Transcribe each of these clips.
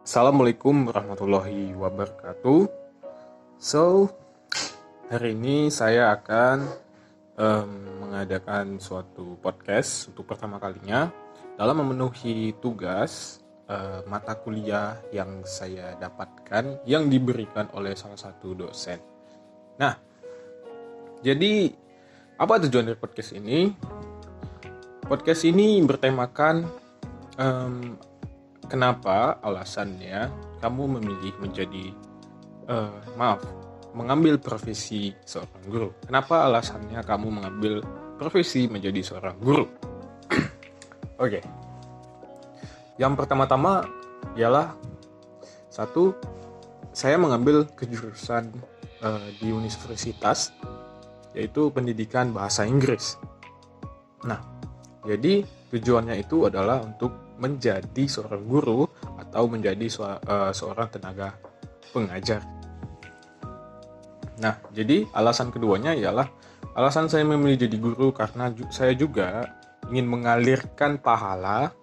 Assalamualaikum warahmatullahi wabarakatuh. So, hari ini saya akan mengadakan suatu podcast untuk pertama kalinya dalam memenuhi tugas mata kuliah yang saya dapatkan yang diberikan oleh salah satu dosen. Nah, jadi apa tujuan dari podcast ini? Podcast ini bertemakan kenapa alasannya kamu memilih mengambil profesi seorang guru? Kenapa alasannya kamu mengambil profesi menjadi seorang guru? Oke. Yang pertama-tama ialah satu, saya mengambil kejurusan di universitas, yaitu pendidikan bahasa Inggris. Nah, jadi tujuannya itu adalah untuk menjadi seorang guru atau menjadi seorang tenaga pengajar. Nah, jadi alasan keduanya ialah alasan saya memilih jadi guru karena saya juga ingin mengalirkan pahala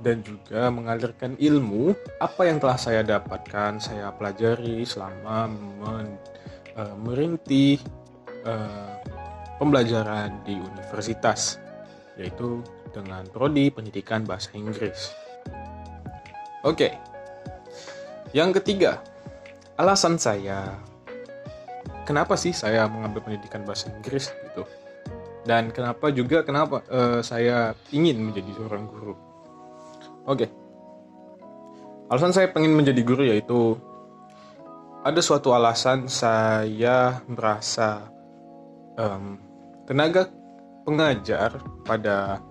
dan juga mengalirkan ilmu apa yang telah saya dapatkan, saya pelajari selama merintis pembelajaran di universitas, yaitu dengan prodi pendidikan bahasa Inggris. Oke. Yang ketiga, alasan saya kenapa sih saya mengambil pendidikan bahasa Inggris gitu. Dan kenapa saya ingin menjadi seorang guru. Oke. Alasan saya pengen menjadi guru yaitu ada suatu alasan saya merasa tenaga pengajar pada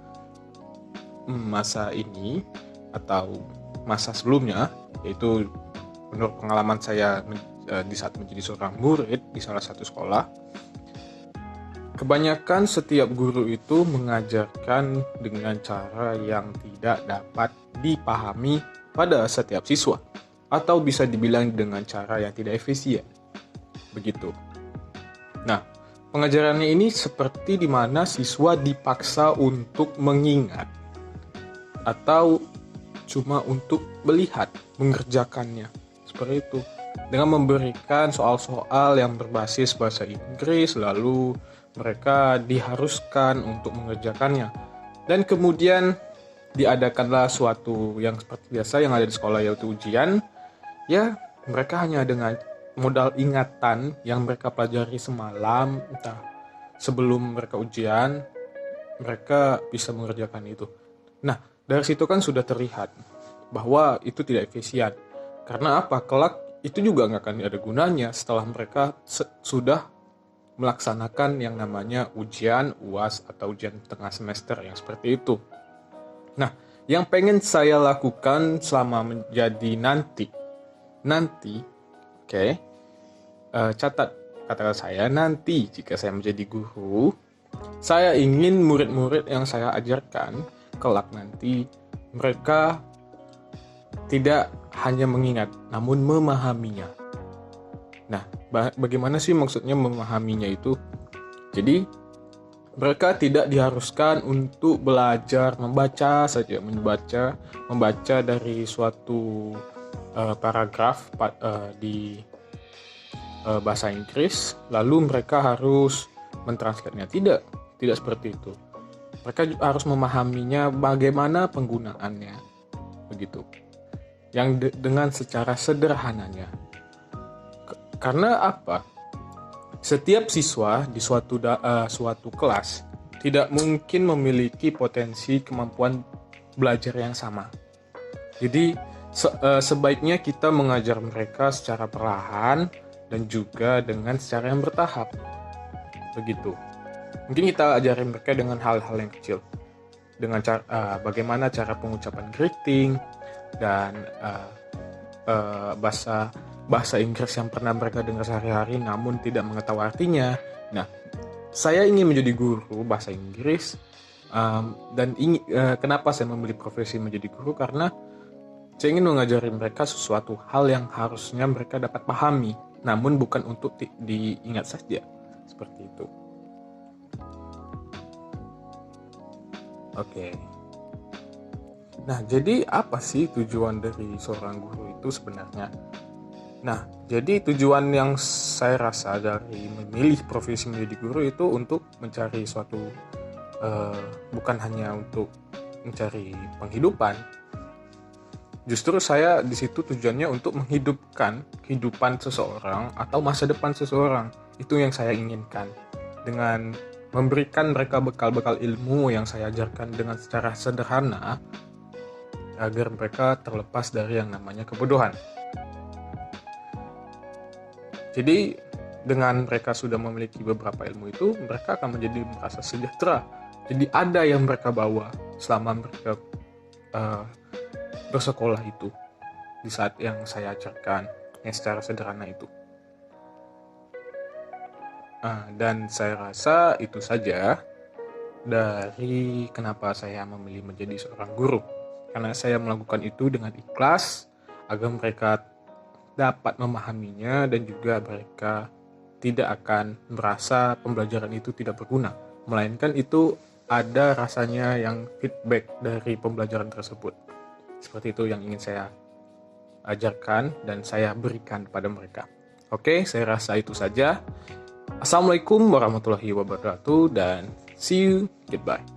masa ini atau masa sebelumnya, yaitu menurut pengalaman saya di saat menjadi seorang murid di salah satu sekolah, kebanyakan setiap guru itu mengajarkan dengan cara yang tidak dapat dipahami pada setiap siswa, atau bisa dibilang dengan cara yang tidak efisien. Begitu. Nah, pengajarannya ini seperti di mana siswa dipaksa untuk mengingat atau cuma untuk melihat, mengerjakannya. Seperti itu. Dengan memberikan soal-soal yang berbasis bahasa Inggris, lalu mereka diharuskan untuk mengerjakannya. Dan kemudian diadakanlah suatu yang seperti biasa yang ada di sekolah, yaitu ujian. Ya, mereka hanya dengan modal ingatan yang mereka pelajari semalam, entah sebelum mereka ujian, mereka bisa mengerjakan itu. Nah, dari situ kan sudah terlihat bahwa itu tidak efisien. Karena apa? Kelak itu juga nggak akan ada gunanya setelah mereka sudah melaksanakan yang namanya ujian UAS atau ujian tengah semester yang seperti itu. Nah, yang pengen saya lakukan selama menjadi nanti, oke, catat kata saya, nanti jika saya menjadi guru, saya ingin murid-murid yang saya ajarkan kelak nanti mereka tidak hanya mengingat namun memahaminya. Nah, bagaimana sih maksudnya memahaminya itu? Jadi mereka tidak diharuskan untuk belajar membaca saja, membaca dari suatu paragraf di bahasa Inggris, lalu mereka harus mentranslate-nya. Tidak seperti itu. Mereka harus memahaminya bagaimana penggunaannya, begitu. Yang dengan secara sederhananya. Karena apa? Setiap siswa di suatu kelas tidak mungkin memiliki potensi kemampuan belajar yang sama. Jadi sebaiknya kita mengajar mereka secara perlahan dan juga dengan secara yang bertahap, begitu. Mungkin kita ajarin mereka dengan hal-hal yang kecil, dengan bagaimana cara pengucapan greeting dan bahasa Inggris yang pernah mereka dengar sehari-hari namun tidak mengetahui artinya. Nah, saya ingin menjadi guru bahasa Inggris dan kenapa saya memilih profesi menjadi guru, karena saya ingin mengajari mereka sesuatu hal yang harusnya mereka dapat pahami, namun bukan untuk diingat saja, seperti itu. Oke. Nah, jadi apa sih tujuan dari seorang guru itu sebenarnya? Nah, jadi tujuan yang saya rasa dari memilih profesi menjadi guru itu untuk mencari suatu, bukan hanya untuk mencari penghidupan. Justru saya di situ tujuannya untuk menghidupkan kehidupan seseorang atau masa depan seseorang. Itu yang saya inginkan. Dengan memberikan mereka bekal-bekal ilmu yang saya ajarkan dengan secara sederhana, agar mereka terlepas dari yang namanya kebodohan. Jadi dengan mereka sudah memiliki beberapa ilmu itu, mereka akan menjadi merasa sejahtera. Jadi ada yang mereka bawa selama mereka bersekolah itu, di saat yang saya ajarkan yang secara sederhana itu. Dan saya rasa itu saja dari kenapa saya memilih menjadi seorang guru. Karena saya melakukan itu dengan ikhlas agar mereka dapat memahaminya dan juga mereka tidak akan merasa pembelajaran itu tidak berguna, melainkan itu ada rasanya yang feedback dari pembelajaran tersebut. Seperti itu yang ingin saya ajarkan dan saya berikan pada mereka. Oke, saya rasa itu saja. Assalamualaikum warahmatullahi wabarakatuh dan see you, goodbye.